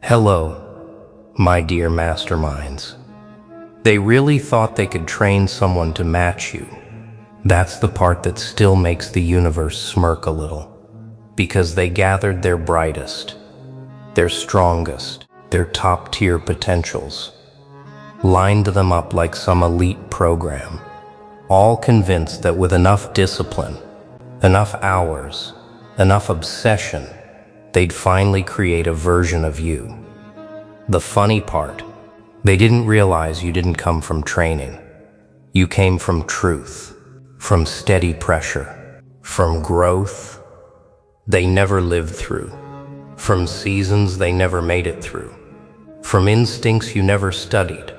Hello, my dear masterminds. They really thought they could train someone to match you. That's the part that still makes the universe smirk a little, because they gathered their brightest, their strongest, their top-tier potentials, lined them up like some elite program, all convinced that with enough discipline, enough hours, enough obsession, they'd finally create a version of you. The funny part, they didn't realize you didn't come from training. You came from truth, from steady pressure, from growth they never lived through, from seasons they never made it through, from instincts you never studied.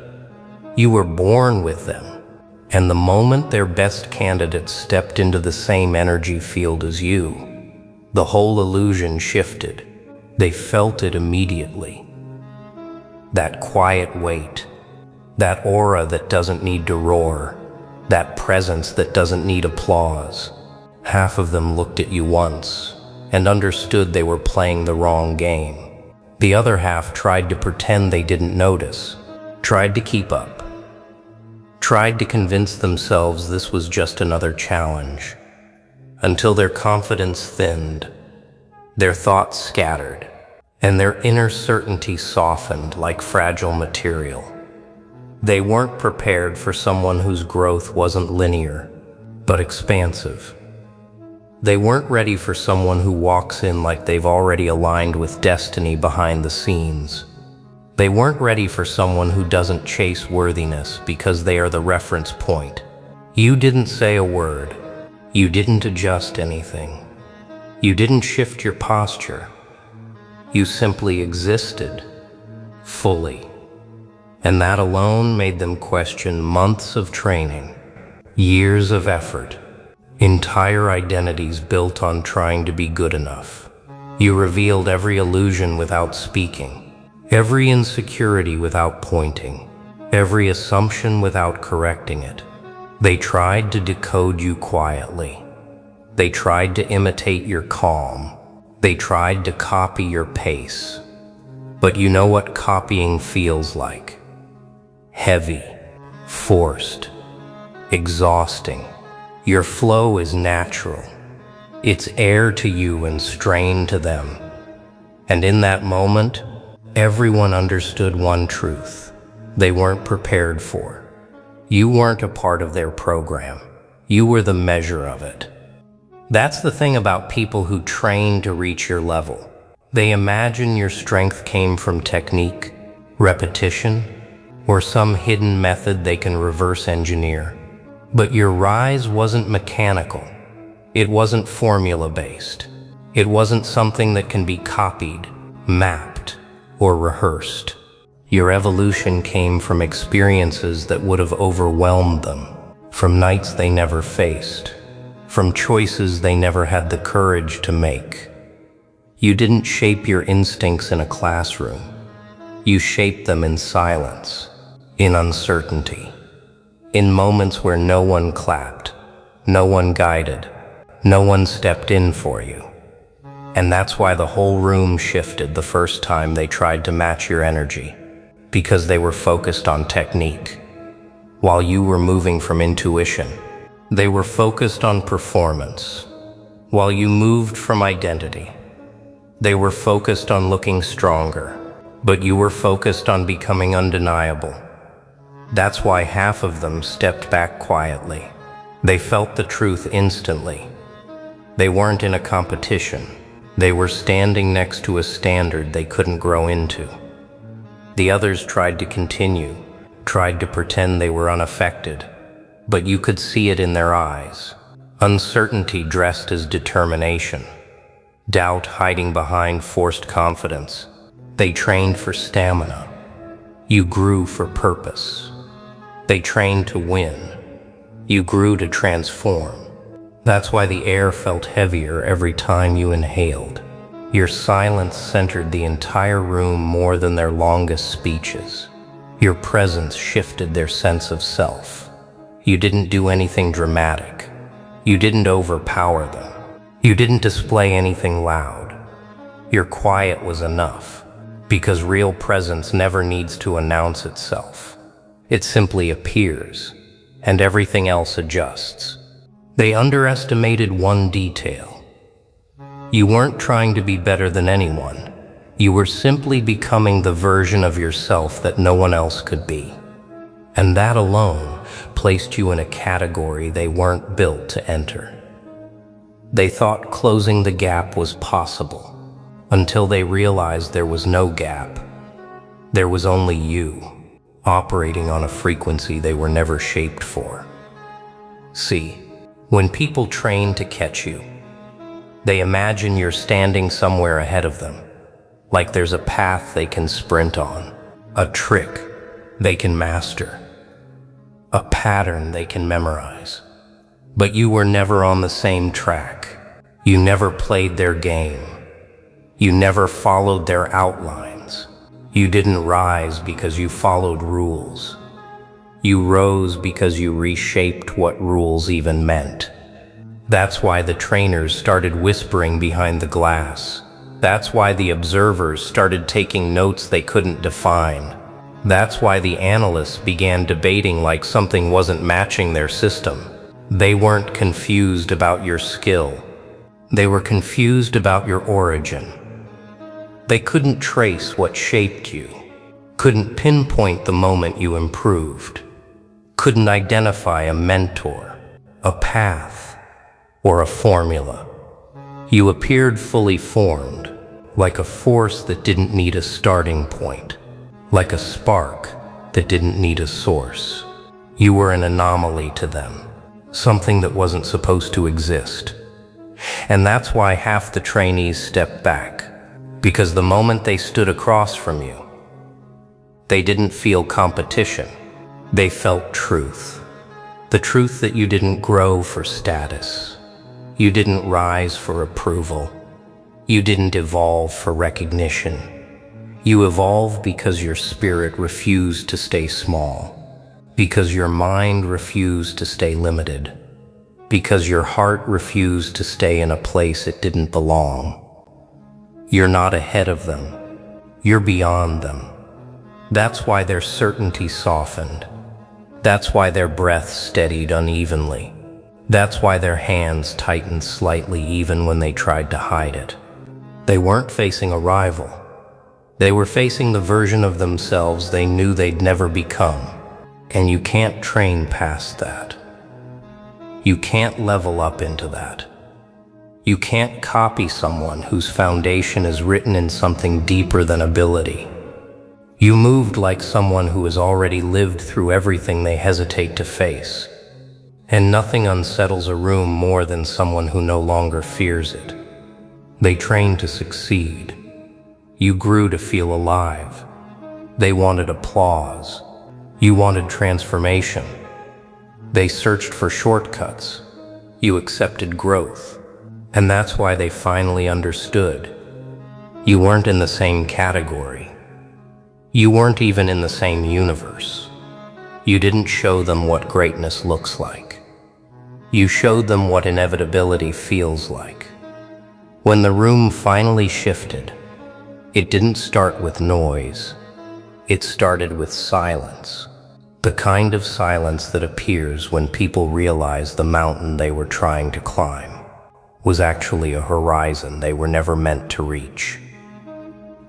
You were born with them, and the moment their best candidates stepped into the same energy field as you, the whole illusion shifted. They felt it immediately. That quiet weight, that aura that doesn't need to roar, that presence that doesn't need applause. Half of them looked at you once and understood they were playing the wrong game. The other half tried to pretend they didn't notice, tried to keep up, tried to convince themselves this was just another challenge, until their confidence thinned, their thoughts scattered, and their inner certainty softened like fragile material. They weren't prepared for someone whose growth wasn't linear, but expansive. They weren't ready for someone who walks in like they've already aligned with destiny behind the scenes. They weren't ready for someone who doesn't chase worthiness because they are the reference point. You didn't say a word. You didn't adjust anything. You didn't shift your posture. You simply existed, fully. And that alone made them question months of training, years of effort, entire identities built on trying to be good enough. You revealed every illusion without speaking, every insecurity without pointing, every assumption without correcting it. They tried to decode you quietly. They tried to imitate your calm. They tried to copy your pace. But you know what copying feels like? Heavy, forced, exhausting. Your flow is natural. It's air to you and strain to them. And in that moment, everyone understood one truth they weren't prepared for. You weren't a part of their program. You were the measure of it. That's the thing about people who train to reach your level. They imagine your strength came from technique, repetition, or some hidden method they can reverse engineer. But your rise wasn't mechanical. It wasn't formula-based. It wasn't something that can be copied, mapped, or rehearsed. Your evolution came from experiences that would have overwhelmed them, from nights they never faced, from choices they never had the courage to make. You didn't shape your instincts in a classroom. You shaped them in silence, in uncertainty, in moments where no one clapped, no one guided, no one stepped in for you. And that's why the whole room shifted the first time they tried to match your energy, because they were focused on technique, while you were moving from intuition. They were focused on performance, while you moved from identity. They were focused on looking stronger, but you were focused on becoming undeniable. That's why half of them stepped back quietly. They felt the truth instantly. They weren't in a competition. They were standing next to a standard they couldn't grow into. The others tried to continue, tried to pretend they were unaffected, but you could see it in their eyes. Uncertainty dressed as determination, doubt hiding behind forced confidence. They trained for stamina. You grew for purpose. They trained to win. You grew to transform. That's why the air felt heavier every time you inhaled. Your silence centered the entire room more than their longest speeches. Your presence shifted their sense of self. You didn't do anything dramatic. You didn't overpower them. You didn't display anything loud. Your quiet was enough. Because real presence never needs to announce itself. It simply appears, and everything else adjusts. They underestimated one detail. You weren't trying to be better than anyone. You were simply becoming the version of yourself that no one else could be. And that alone placed you in a category they weren't built to enter. They thought closing the gap was possible, until they realized there was no gap. There was only you, operating on a frequency they were never shaped for. See, when people train to catch you, they imagine you're standing somewhere ahead of them, like there's a path they can sprint on, a trick they can master, a pattern they can memorize. But you were never on the same track. You never played their game. You never followed their outlines. You didn't rise because you followed rules. You rose because you reshaped what rules even meant. That's why the trainers started whispering behind the glass. That's why the observers started taking notes they couldn't define. That's why the analysts began debating like something wasn't matching their system. They weren't confused about your skill. They were confused about your origin. They couldn't trace what shaped you, couldn't pinpoint the moment you improved, couldn't identify a mentor, a path, or a formula. You appeared fully formed, like a force that didn't need a starting point, like a spark that didn't need a source. You were an anomaly to them, something that wasn't supposed to exist. And that's why half the trainees stepped back, because the moment they stood across from you, they didn't feel competition. They felt truth. The truth that you didn't grow for status. You didn't rise for approval. You didn't evolve for recognition. You evolved because your spirit refused to stay small, because your mind refused to stay limited, because your heart refused to stay in a place it didn't belong. You're not ahead of them. You're beyond them. That's why their certainty softened. That's why their breath steadied unevenly. That's why their hands tightened slightly even when they tried to hide it. They weren't facing a rival. They were facing the version of themselves they knew they'd never become. And you can't train past that. You can't level up into that. You can't copy someone whose foundation is written in something deeper than ability. You moved like someone who has already lived through everything they hesitate to face. And nothing unsettles a room more than someone who no longer fears it. They trained to succeed. You grew to feel alive. They wanted applause. You wanted transformation. They searched for shortcuts. You accepted growth. And that's why they finally understood. You weren't in the same category. You weren't even in the same universe. You didn't show them what greatness looks like. You showed them what inevitability feels like. When the room finally shifted, it didn't start with noise. It started with silence. The kind of silence that appears when people realize the mountain they were trying to climb was actually a horizon they were never meant to reach.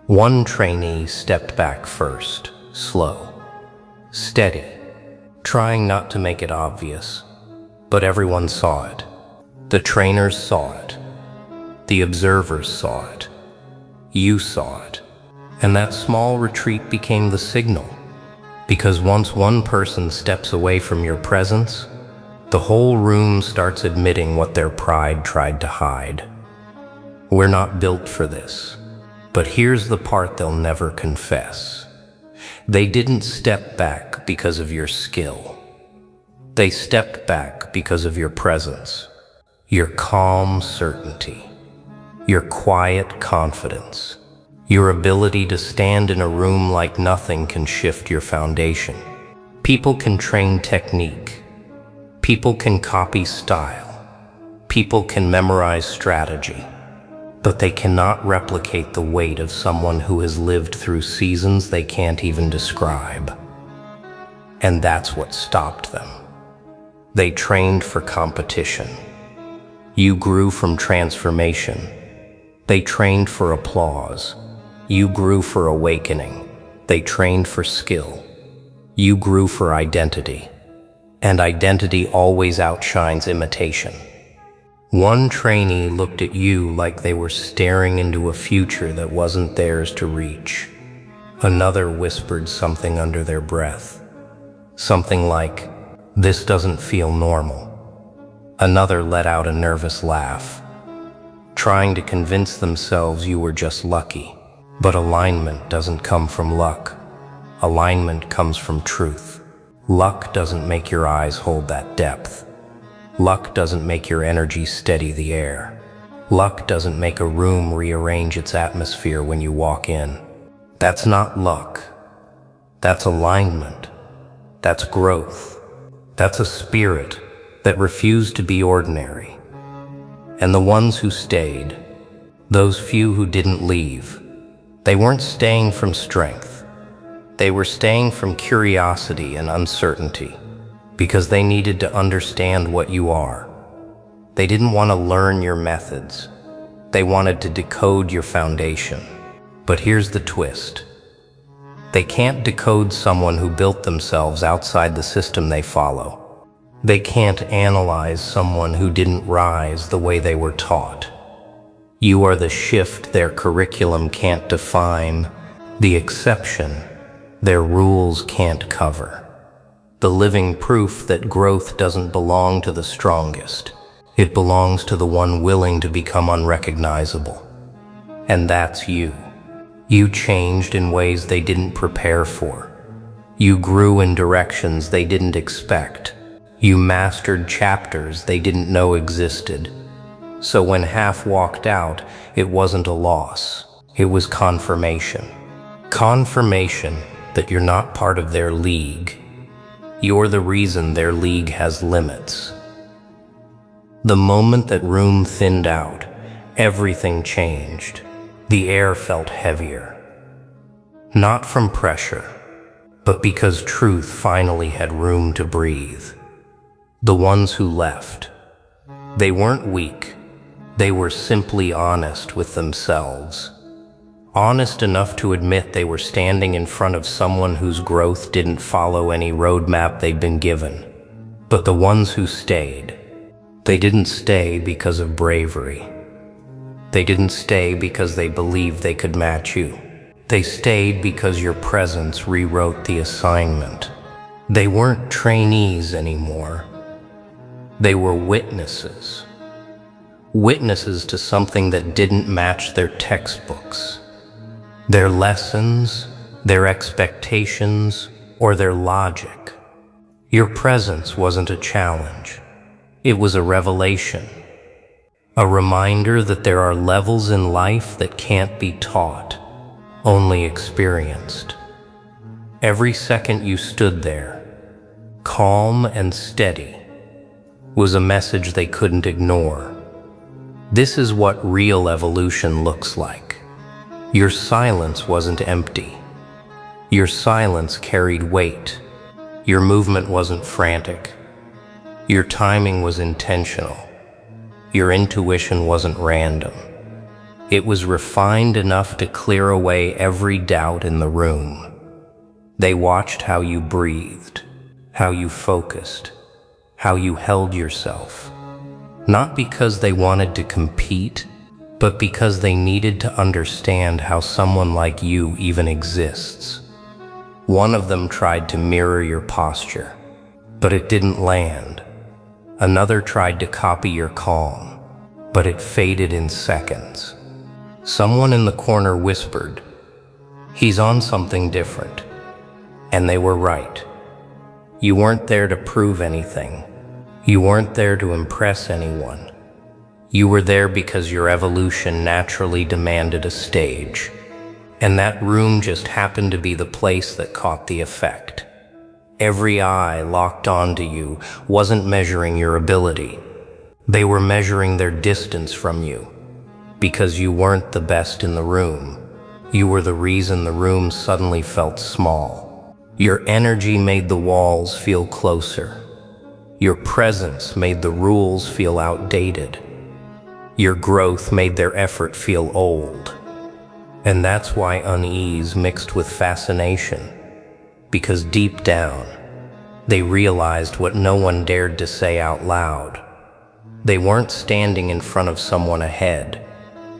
One trainee stepped back first, slow, steady, trying not to make it obvious, but everyone saw it. The trainers saw it. The observers saw it. You saw it. And that small retreat became the signal, because once one person steps away from your presence, the whole room starts admitting what their pride tried to hide. We're not built for this. But here's the part they'll never confess. They didn't step back because of your skill. They stepped back because of your presence, your calm certainty, your quiet confidence, your ability to stand in a room like nothing can shift your foundation. People can train technique. People can copy style. People can memorize strategy. but they cannot replicate the weight of someone who has lived through seasons they can't even describe. And that's what stopped them. They trained for competition. You grew from transformation. They trained for applause. You grew for awakening. They trained for skill. You grew for identity. And identity always outshines imitation. One trainee looked at you like they were staring into a future that wasn't theirs to reach. Another whispered something under their breath. Something like, "This doesn't feel normal." Another let out a nervous laugh, trying to convince themselves you were just lucky. But alignment doesn't come from luck. Alignment comes from truth. Luck doesn't make your eyes hold that depth. Luck doesn't make your energy steady the air. Luck doesn't make a room rearrange its atmosphere when you walk in. That's not luck. That's alignment. That's growth. That's a spirit that refused to be ordinary. And the ones who stayed, those few who didn't leave, they weren't staying from strength. They were staying from curiosity and uncertainty, because they needed to understand what you are. They didn't want to learn your methods. They wanted to decode your foundation. But here's the twist. They can't decode someone who built themselves outside the system they follow. They can't analyze someone who didn't rise the way they were taught. You are the shift their curriculum can't define, the exception their rules can't cover. The living proof that growth doesn't belong to the strongest. It belongs to the one willing to become unrecognizable. And that's you. You changed in ways they didn't prepare for. You grew in directions they didn't expect. You mastered chapters they didn't know existed. So when half walked out, it wasn't a loss. It was confirmation. Confirmation that you're not part of their league. You're the reason their league has limits. The moment that room thinned out, everything changed. The air felt heavier. Not from pressure, but because truth finally had room to breathe. The ones who left, they weren't weak. They were simply honest with themselves. Honest enough to admit they were standing in front of someone whose growth didn't follow any roadmap they'd been given. But the ones who stayed, they didn't stay because of bravery. They didn't stay because they believed they could match you. They stayed because your presence rewrote the assignment. They weren't trainees anymore. They were witnesses. Witnesses to something that didn't match their textbooks. Their lessons, their expectations, or their logic. Your presence wasn't a challenge. It was a revelation. A reminder that there are levels in life that can't be taught, only experienced. Every second you stood there, calm and steady, was a message they couldn't ignore. This is what real evolution looks like. Your silence wasn't empty. Your silence carried weight. Your movement wasn't frantic. Your timing was intentional. Your intuition wasn't random. It was refined enough to clear away every doubt in the room. They watched how you breathed, how you focused, how you held yourself. Not because they wanted to compete, but because they needed to understand how someone like you even exists. One of them tried to mirror your posture, but it didn't land. Another tried to copy your calm, but it faded in seconds. Someone in the corner whispered, "He's on something different." And they were right. You weren't there to prove anything. You weren't there to impress anyone. You were there because your evolution naturally demanded a stage. And that room just happened to be the place that caught the effect. Every eye locked onto you wasn't measuring your ability. They were measuring their distance from you. because you weren't the best in the room. You were the reason the room suddenly felt small. Your energy made the walls feel closer. Your presence made the rules feel outdated. Your growth made their effort feel old. And that's why unease mixed with fascination, because deep down, they realized what no one dared to say out loud. They weren't standing in front of someone ahead.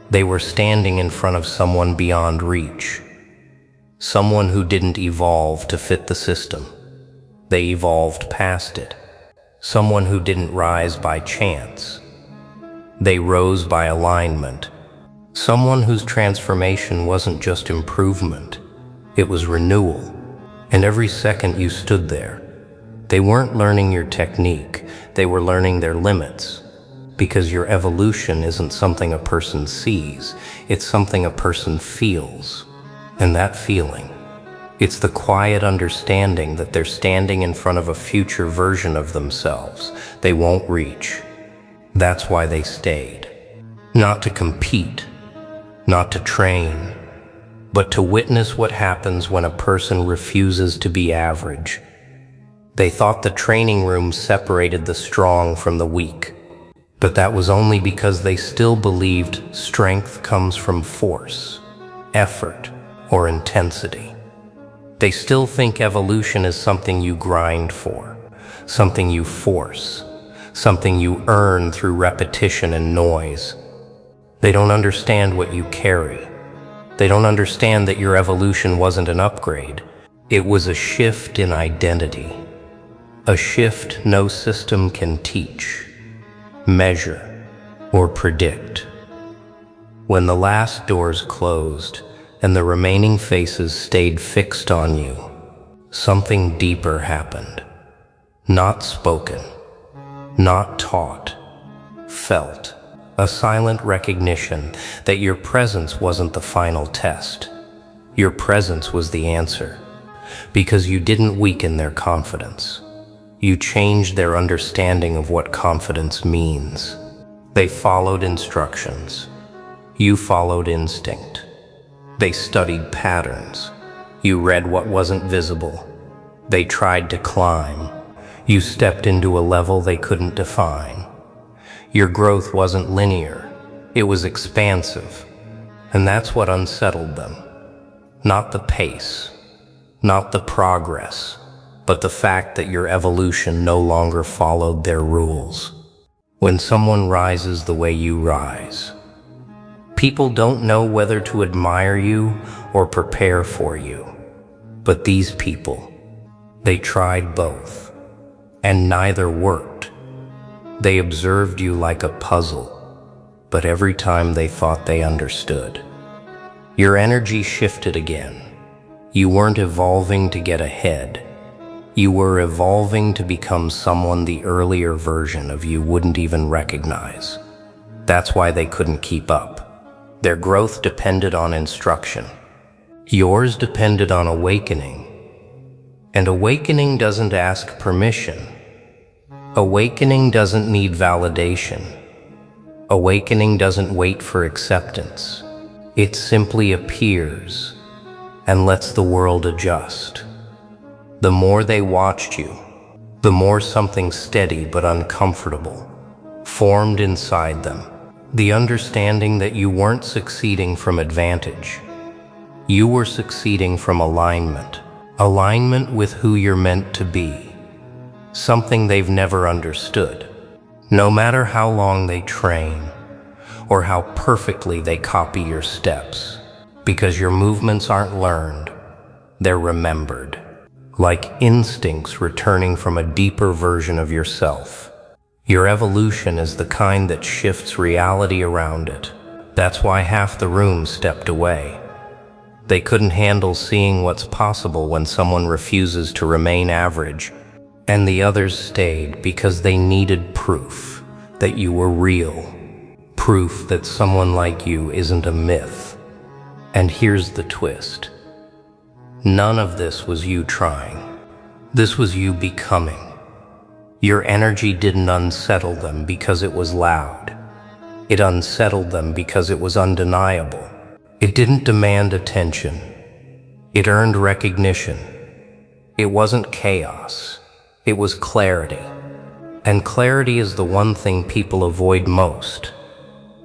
They were standing in front of someone beyond reach. Someone who didn't evolve to fit the system. They evolved past it. Someone who didn't rise by chance. They rose by alignment. Someone whose transformation wasn't just improvement, it was renewal. And every second you stood there, they weren't learning your technique, they were learning their limits. Because your evolution isn't something a person sees, it's something a person feels. And that feeling, it's the quiet understanding that they're standing in front of a future version of themselves they won't reach. That's why they stayed. Not to compete, not to train, but to witness what happens when a person refuses to be average. They thought the training room separated the strong from the weak, but that was only because they still believed strength comes from force, effort, or intensity. They still think evolution is something you grind for, something you force, something you earn through repetition and noise. They don't understand what you carry. They don't understand that your evolution wasn't an upgrade. It was a shift in identity. A shift no system can teach, measure, or predict. When the last doors closed and the remaining faces stayed fixed on you, something deeper happened. Not spoken, not taught, felt. A silent recognition that your presence wasn't the final test. Your presence was the answer, because you didn't weaken their confidence. You changed their understanding of what confidence means. They followed instructions. You followed instinct. They studied patterns. You read what wasn't visible. They tried to climb. You stepped into a level they couldn't define. Your growth wasn't linear. It was expansive. And that's what unsettled them. Not the pace, not the progress, but the fact that your evolution no longer followed their rules. When someone rises the way you rise, people don't know whether to admire you or prepare for you. But these people, they tried both, and neither worked. They observed you like a puzzle, but every time they thought they understood. Your energy shifted again. You weren't evolving to get ahead. You were evolving to become someone the earlier version of you wouldn't even recognize. That's why they couldn't keep up. Their growth depended on instruction. Yours depended on awakening. And awakening doesn't ask permission. Awakening doesn't need validation. Awakening doesn't wait for acceptance. It simply appears and lets the world adjust. The more they watched you, the more something steady but uncomfortable formed inside them. The understanding that you weren't succeeding from advantage. You were succeeding from alignment. Alignment with who you're meant to be. Something they've never understood. No matter how long they train, or how perfectly they copy your steps, because your movements aren't learned, they're remembered. Like instincts returning from a deeper version of yourself. Your evolution is the kind that shifts reality around it. That's why half the room stepped away. They couldn't handle seeing what's possible when someone refuses to remain average. And the others stayed because they needed proof that you were real. Proof that someone like you isn't a myth. And here's the twist. None of this was you trying. This was you becoming. Your energy didn't unsettle them because it was loud. It unsettled them because it was undeniable. It didn't demand attention. It earned recognition. It wasn't chaos. It was clarity. And clarity is the one thing people avoid most,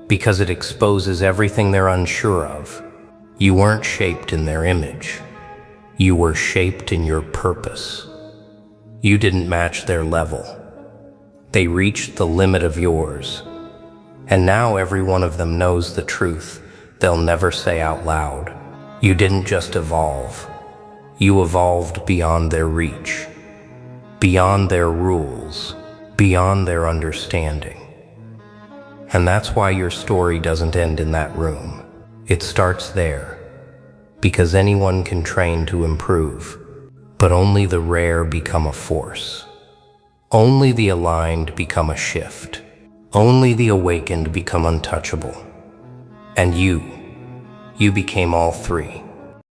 because it exposes everything they're unsure of. You weren't shaped in their image. You were shaped in your purpose. You didn't match their level. They reached the limit of yours. And now every one of them knows the truth they'll never say out loud. You didn't just evolve. You evolved beyond their reach, beyond their rules, beyond their understanding. And that's why your story doesn't end in that room. It starts there, because anyone can train to improve, but only the rare become a force. Only the aligned become a shift. Only the awakened become untouchable. And you became all three.